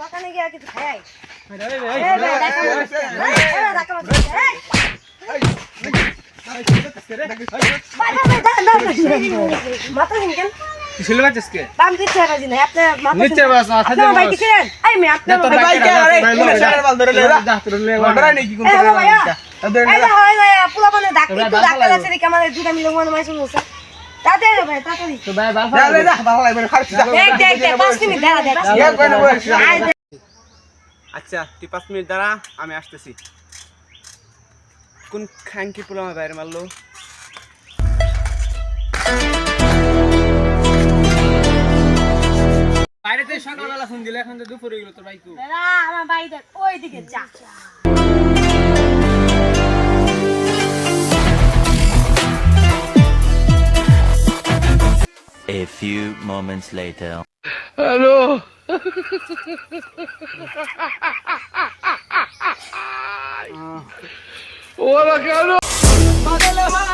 দোকানে গিয়ে কিছু খাই মাথা দিন কিসের বাচ্চাস কে দাম দিতে রাজি নাই আপনি মাথা নিচে বাস না খাজা ভাই কি করেন এই মে আপনি তোর ভাই কে আরে কোন শাড়ি বাল ধরে লে যা তোর লে ধরে নি কি কোন এই না হয় না পুরো মানে ডাক্তার আছে রে আমাদের দুটা মিলে মনে মাইছ নছে তাতে ভাই তাড়াতাড়ি তো ভাই বাল যা যা বাল লাগবে খাচ্ছি দেখ 5 মিনিট দাঁড়া দেখ আচ্ছা তুই 5 মিনিট দাঁড়া আমি আসতেছি কোন খাঙ্কি পোলা আমার বাইরে মারলো বাইরে থেকে সকালবেলা ফোন দিলে এখন তো দুপুর হয়ে গেল তোর ভাই কো দাদা আমার ভাই দেখ ওই দিকে যা A few moments later. Hello. Hola, cabrón.